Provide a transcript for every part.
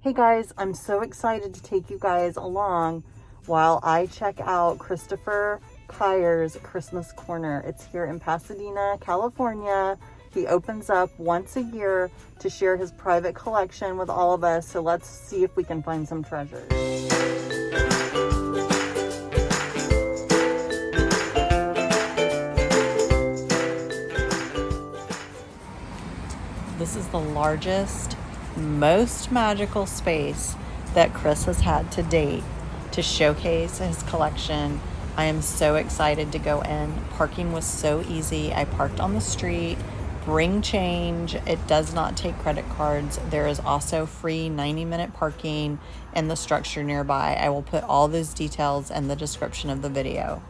Hey guys, I'm so excited to take you guys along while I check out Kristopher Kyer's Christmas Corner. It's here in Pasadena, California. He opens up once a year to share his private collection with all of us. So let's see if we can find some treasures. This is the largest, most magical space that Kris has had to date to showcase his collection. I am so excited to go in. Parking was so easy. I parked on the street. Bring change. It does not take credit cards. There is also free 90-minute parking in the structure nearby. I will put all those details in the description of the video.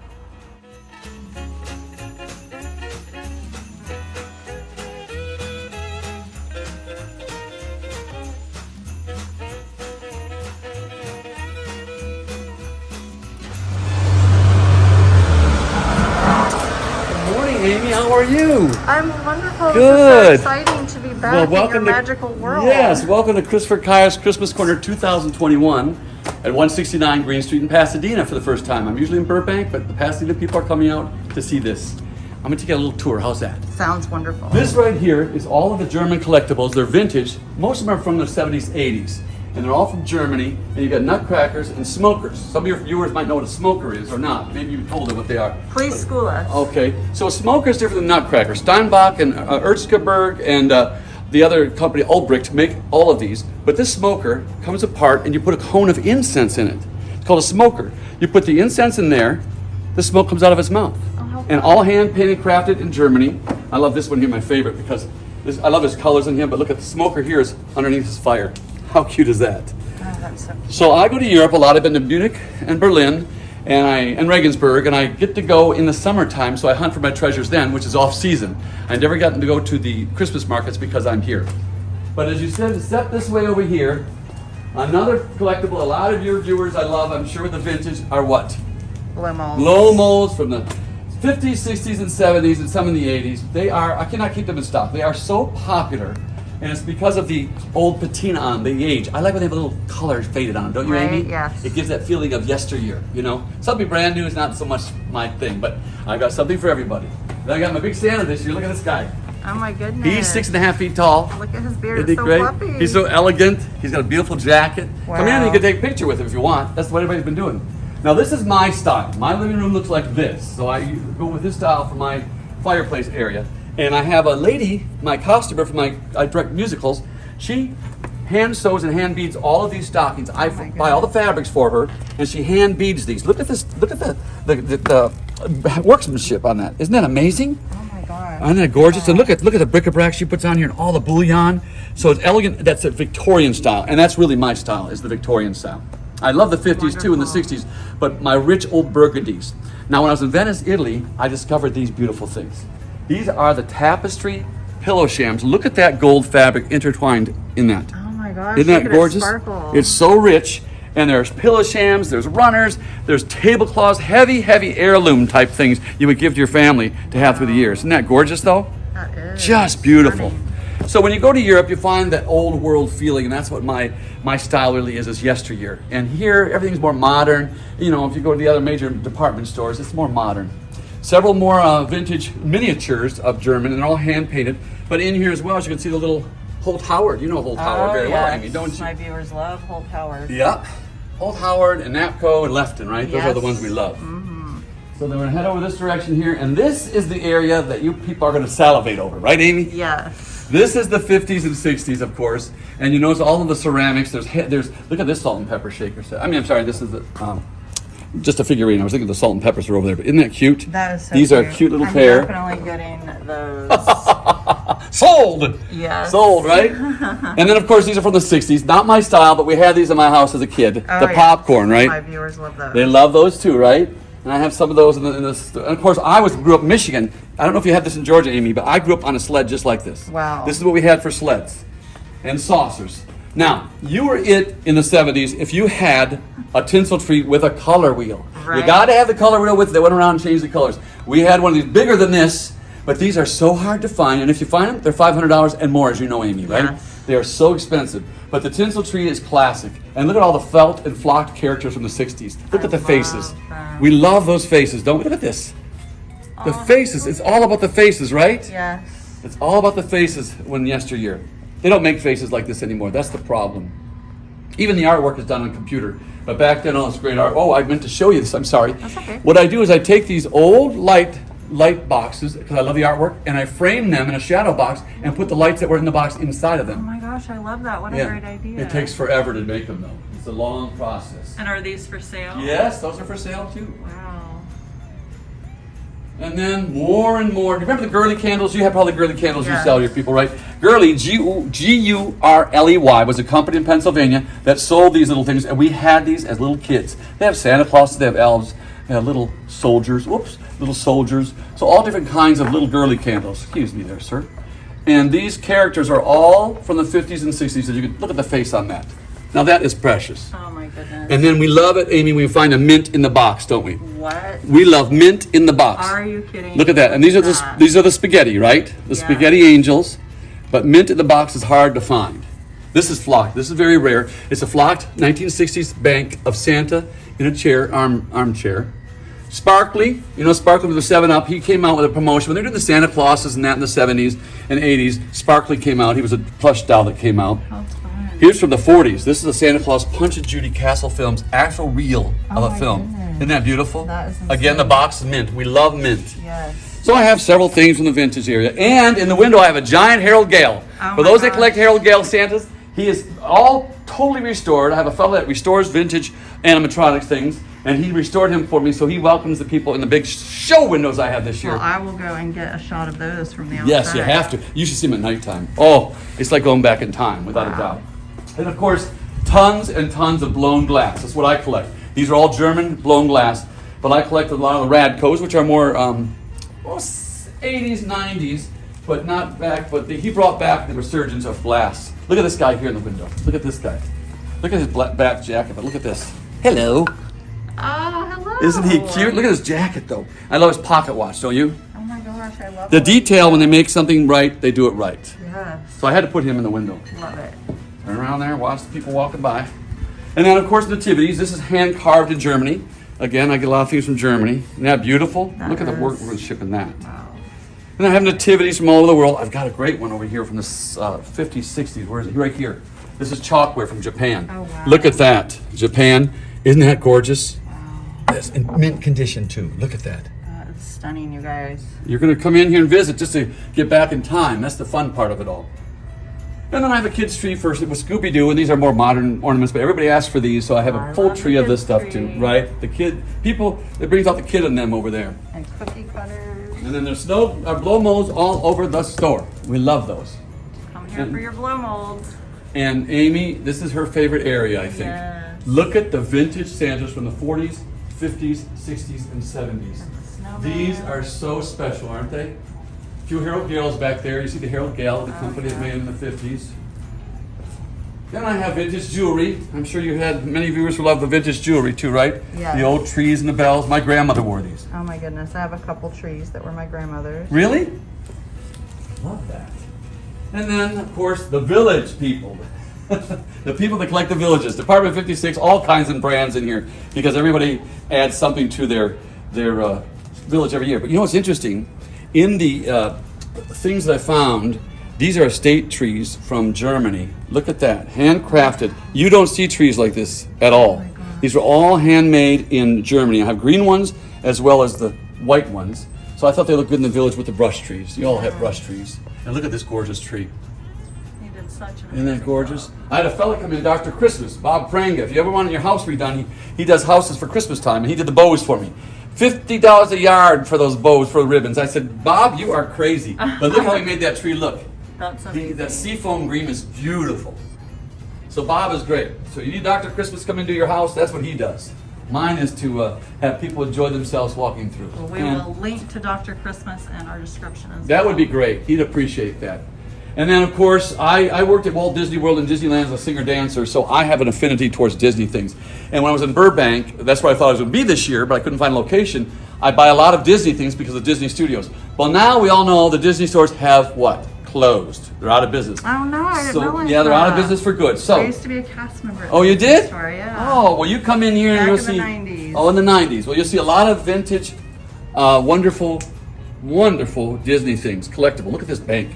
Amy, how are you? I'm wonderful. Good. It's so exciting to be back in your magical world. Yes, welcome to Kristopher Kyer's Christmas Corner 2021 at 169 Green Street in Pasadena for the first time. I'm usually in Burbank, but the Pasadena people are coming out to see this. I'm going to take you a little tour. How's that? Sounds wonderful. This right here is all of the German collectibles. They're vintage. Most of them are from the 70s, 80s. And they're all from Germany, and you got nutcrackers and smokers. Some of your viewers might know what a smoker is or not. Maybe you told them what they are. Please school us. Okay, so a smoker is different than nutcracker. Steinbach and Erzgebirge and the other company, Ulbricht, make all of these. But this smoker comes apart and you put a cone of incense in it. It's called a smoker. You put the incense in there, the smoke comes out of its mouth. And all hand painted, crafted in Germany. I love this one here, my favorite, because I love his colors in him, but look at the smoker here is underneath his fire. How cute is that? Oh, that's so cute. So I go to Europe a lot. I've been to Munich and Berlin and Regensburg, and I get to go in the summertime, so I hunt for my treasures then, which is off season. I never gotten to go to the Christmas markets because I'm here. But as you said, to step this way over here, another collectible a lot of your viewers I love, I'm sure the vintage, are what? Blow molds. Blow molds from the 50s, 60s, and 70s, and some in the 80s. They are, I cannot keep them in stock. They are so popular. And it's because of the old patina on, the age. I like when they have a little color faded on them, don't you, right, Amy? Yes. It gives that feeling of yesteryear, you know? Something brand new is not so much my thing, but I got something for everybody. Then I got my big Santa this year. Look at this guy. Oh my goodness. He's 6.5 feet tall. Look at his beard. Isn't he It's so great? fluffy. He's so elegant. He's got a beautiful jacket. Wow. Come in and you can take a picture with him if you want. That's what everybody's been doing. Now this is my style. My living room looks like this. So I go with this style for my fireplace area. And I have a lady, my costumer for I direct musicals. She hand sews and hand beads all of these stockings. I buy all the fabrics for her, and she hand beads these. Look at this. Look at the workmanship on that. Isn't that amazing? Oh my God. Isn't that gorgeous? And look at the bric-a-brac she puts on here and all the bullion. So it's elegant. That's a Victorian style, and that's really my style. Is the Victorian style. I love the 50s too and the 60s, but my rich old burgundies. Now, when I was in Venice, Italy, I discovered these beautiful things. These are the tapestry pillow shams. Look at that gold fabric intertwined in that. Oh my gosh. Isn't that gorgeous? Sparkle. It's so rich. And there's pillow shams, there's runners, there's tablecloths, heavy heirloom type things you would give to your family to have through the years. Isn't that gorgeous though? That is. Just beautiful. Stunning. So when you go to Europe, you find that old world feeling, and that's what my style really is yesteryear. And here, everything's more modern. You know, if you go to the other major department stores, it's more modern. Several more vintage miniatures of German, and they're all hand painted. But in here as well, as you can see the little Holt Howard. You know Holt Howard very well, Amy, don't you? My viewers love Holt Howard. Yep. Holt Howard and Napco and Lefton, right? Those are the Yes. ones we love. So then we're gonna head over this direction here, and this is the area that you people are gonna salivate over, right, Amy? Yes. This is the 50s and 60s, of course, and you notice all of the ceramics. There's look at this salt and pepper shaker set. I mean, I'm sorry, this is the just a figurine. I was thinking the salt and peppers are over there, but isn't that cute? That is so These cute. are a cute little I'm pair. definitely getting those. Sold! Yes. Sold, right? And then, of course, these are from the 60s. Not my style, but we had these in my house as a kid. Oh, the yeah. popcorn, right? My viewers love those. They love those too, right? And I have some of those in the and of course, grew up in Michigan. I don't know if you had this in Georgia, Amy, but I grew up on a sled just like this. Wow. This is what we had for sleds and saucers. Now, you were it in the 70s if you had a tinsel tree with a color wheel. Right. You got to have the color wheel with it. They went around and changed the colors. We had one of these bigger than this, but these are so hard to find. And if you find them, they're $500 and more, as you know, Amy, right? Yes. They are so expensive. But the tinsel tree is classic. And look at all the felt and flocked characters from the 60s. Look at the faces. We love those faces, don't we? Look at this. The faces. It's all about the faces, right? Yes. It's all about the faces when yesteryear. They don't make faces like this anymore. That's the problem. Even the artwork is done on computer. But back then, all this great art. Oh, I meant to show you this. I'm sorry. That's okay. What I do is I take these old light boxes, because I love the artwork, and I frame them in a shadow box and put the lights that were in the box inside of Oh them. my gosh, I love that. What a great idea. It takes forever to make them, though. It's a long process. And are these for sale? Yes, those are for sale, too. Wow. And then more and more. Do you remember the girly candles? You have probably girly candles you Yes. sell to your people, right? Girly, G-U-R-L-E-Y, was a company in Pennsylvania that sold these little things, and we had these as little kids. They have Santa Claus, they have elves, they have little soldiers, little soldiers. So all different kinds of little girly candles. Excuse me there, sir. And these characters are all from the 50s and 60s, so you can look at the face on that. Now that is precious. Oh my goodness. And then we love it, Amy, we find a mint in the box, don't we? What? We love mint in the box. Are you kidding? Look at that. And these are the spaghetti, right? The Yeah. spaghetti angels. But mint in the box is hard to find. This is flocked. This is very rare. It's a flocked 1960s bank of Santa in a chair, armchair. Sparkly, Sparkly with the 7-Up. He came out with a promotion. When they did the Santa Clauses and that in the 70s and 80s, Sparkly came out. He was a plush doll that came out. How fun. Here's from the 40s. This is a Santa Claus Punch and Judy Castle Films actual reel of a my film. goodness. Isn't that beautiful? That is Again, the insane. box is mint. We love mint. Yes. So I have several things from the vintage area. And in the window, I have a giant Harold Gale. Oh For my those that gosh. collect Harold Gale Santas, he is all totally restored. I have a fellow that restores vintage animatronics things, and he restored him for me, so he welcomes the people in the big show windows I have this year. Well, I will go and get a shot of those from the outside. Yes, you have to. You should see them at nighttime. Oh, it's like going back in time, without a Wow. doubt. And of course, tons and tons of blown glass. That's what I collect. These are all German blown glass, but I collect a lot of the Radcos, which are more 80s, 90s, but not back. But he brought back the resurgence of glass. Look at this guy here in the window. Look at this guy. Look at his back jacket, but look at this. Hello. Oh, hello. Isn't he cute? Look at his jacket, though. I love his pocket watch, don't you? Oh my gosh, I love The it. detail, when they make something right, they do it right. Yes. So I had to put him in the window. Love it. Turn around there, watch the people walking by. And then, of course, nativities. This is hand carved in Germany. Again, I get a lot of things from Germany. Isn't that beautiful? That Look at the is. work we're shipping that. Wow. And I have nativities from all over the world. I've got a great one over here from the 50s, 60s. Where is it? Right here. This is chalkware from Japan. Oh, wow. Look at that. Japan. Isn't that gorgeous? Wow. That's in mint condition, too. Look at that. That is stunning, you guys. You're going to come in here and visit just to get back in time. That's the fun part of it all. And then I have a kid's tree first with Scooby-Doo, and these are more modern ornaments, but everybody asks for these, so I have I a full love the tree of this kid's stuff tree. too, right? The kid, people, it brings out the kid in them over there. And cookie cutters. And then there's blow molds all over the store. We love those. Come here for your blow molds. And Amy, this is her favorite area, I think. Yes. Look at the vintage Santas from the 40s, 50s, 60s, and 70s. snowman. These are so special, aren't they? A few Harold Gales back there. You see the Harold Gale, the company that made in the 50s. Then I have vintage jewelry. I'm sure you had many viewers who love the vintage jewelry too, right? Yes. The old trees and the bells. My grandmother wore these. Oh my goodness, I have a couple trees that were my grandmother's. Really? Love that. And then, of course, the village people. The people that collect the villages. Department 56, all kinds of brands in here because everybody adds something to their village every year. But you know what's interesting? In the things that I found, these are estate trees from Germany. Look at that, handcrafted. You don't see trees like this at all. These are all handmade in Germany. I have green ones as well as the white ones. So I thought they looked good in the village with the brush trees. You all have brush trees. And look at this gorgeous tree. He did such an Isn't that amazing gorgeous? job. I had a fella come in, Dr. Christmas, Bob Pranga. If you ever want your house redone, he does houses for Christmas time, and he did the bows for me. $50 a yard for those bows, for the ribbons. I said, Bob, you are crazy. But look how he made that tree look. That's amazing. That seafoam green is beautiful. So Bob is great. So you need Dr. Christmas come into your house, that's what he does. Mine is to have people enjoy themselves walking through. Well, we And will link to Dr. Christmas in our description as that well. would be great. He'd appreciate that. And then, of course, I worked at Walt Disney World and Disneyland as a singer-dancer, so I have an affinity towards Disney things. And when I was in Burbank, that's where I thought I was going to be this year, but I couldn't find a location. I buy a lot of Disney things because of Disney Studios. Well, now we all know the Disney stores have what? closed. They're out of business. Oh no, I didn't realize yeah, they're out of that. business for good. I So, used to be a cast member. At oh, you the did? Store, yeah. Oh, well, you come in here and Back you'll in the see. 90s. Oh, in the 90s. Well, you'll see a lot of vintage, wonderful, wonderful Disney things, collectible. Look at this bank.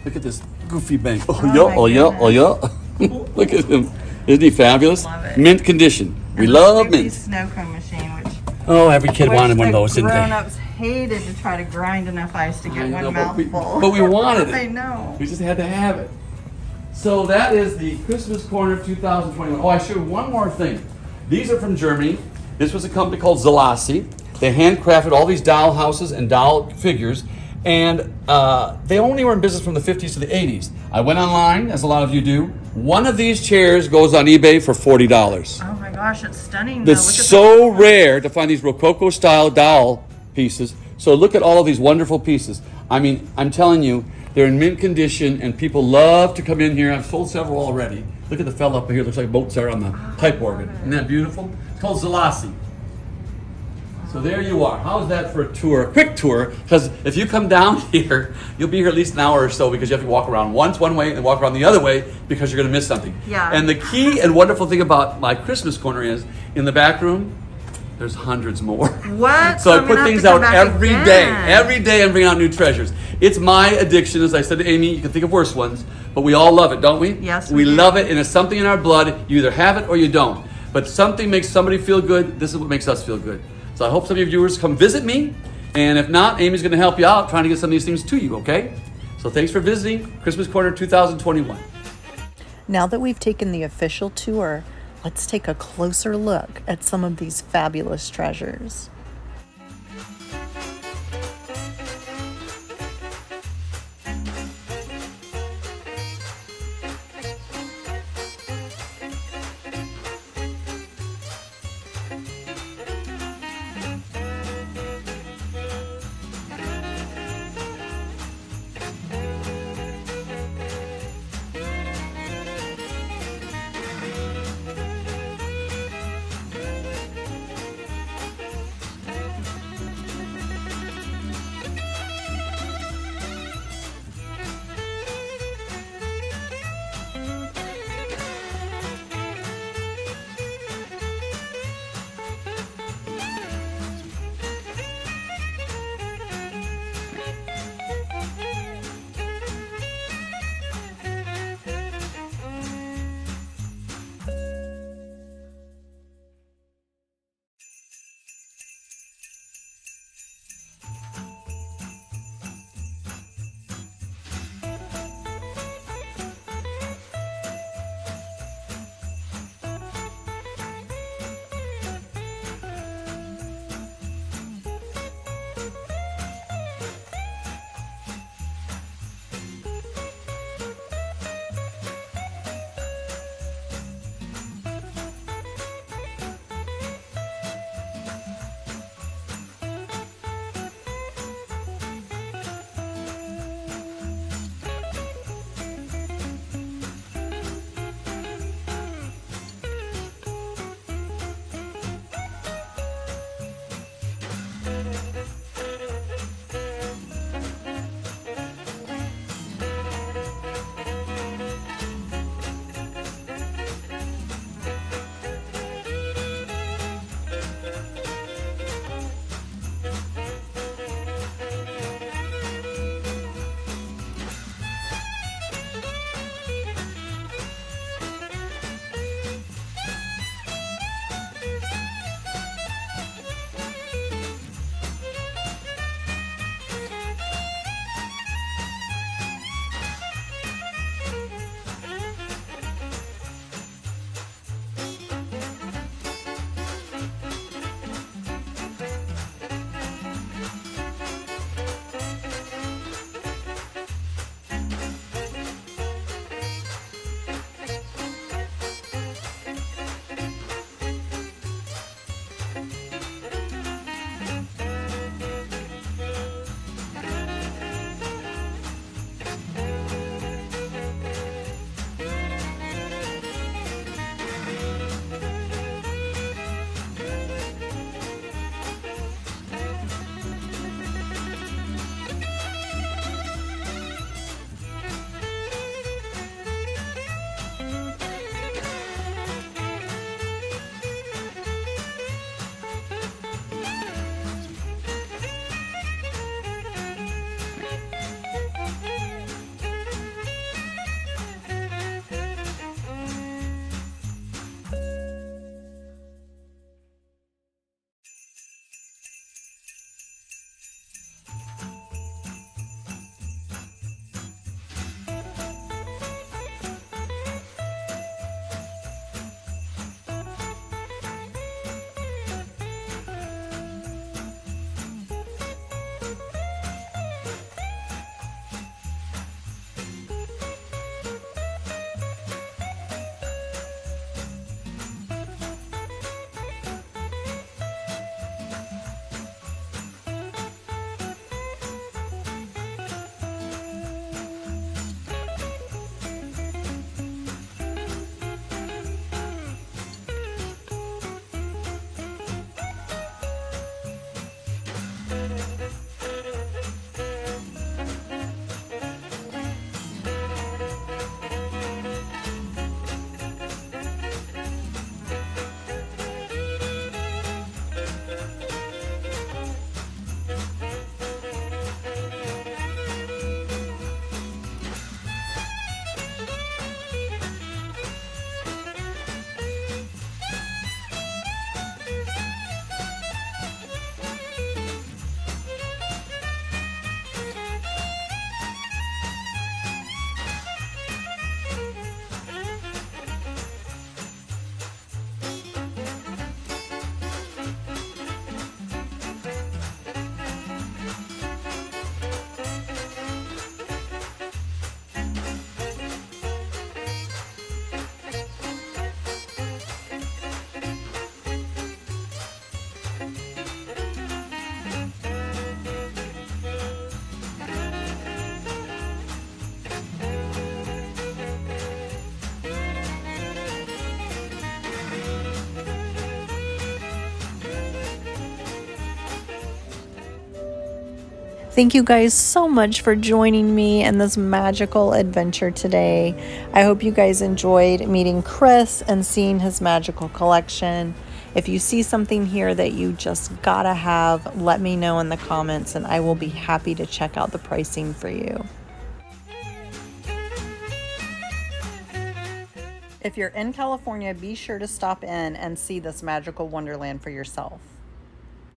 Look at this goofy bank. Oh, Oh, yeah, my oh, yeah, oh, yeah. Look at him. Isn't he fabulous? Love it. Mint condition. We And love the Snoopy mint. snow cone machine, which Oh, every kid wanted one of those, didn't they? grown-ups hated to try to grind enough ice to I get know, one but mouthful. we wanted it. I know. We just had to have it. So that is the Christmas Corner 2021. Oh, I showed you one more thing. These are from Germany. This was a company called Lacey. They handcrafted all these doll houses and doll figures, and they only were in business from the 50s to the 80s. I went online, as a lot of you do. One of these chairs goes on eBay for $40. Oh my gosh, it's stunning. Though. It's Look at so rare to find these Rococo style doll pieces. So look at all of these wonderful pieces. I mean, I'm telling you, they're in mint condition and people love to come in here. I've sold several already. Look at the fella up here, looks like Mozart on the pipe organ. Isn't that beautiful? It's called Zalasi. So there you are. How's that for a tour? A quick tour, because if you come down here, you'll be here at least an hour or so because you have to walk around once one way and walk around the other way because you're going to miss something. Yeah. And the key and wonderful thing about my Christmas corner is in the back room, there's hundreds more. What? So I I'm put gonna have things to come out back every again. day. Every day I'm bringing out new treasures. It's my addiction, as I said to Amy. You can think of worse ones, but we all love it, don't we? Yes, we we do. love it, and it's something in our blood. You either have it or you don't. But something makes somebody feel good. This is what makes us feel good. So I hope some of your viewers come visit me, and if not, Amy's going to help you out trying to get some of these things to you, okay? So thanks for visiting Christmas Corner 2021. Now that we've taken the official tour, let's take a closer look at some of these fabulous treasures. Thank you guys so much for joining me in this magical adventure today. I hope you guys enjoyed meeting Kris and seeing his magical collection. If you see something here that you just gotta have, let me know in the comments and I will be happy to check out the pricing for you. If you're in California, be sure to stop in and see this magical wonderland for yourself.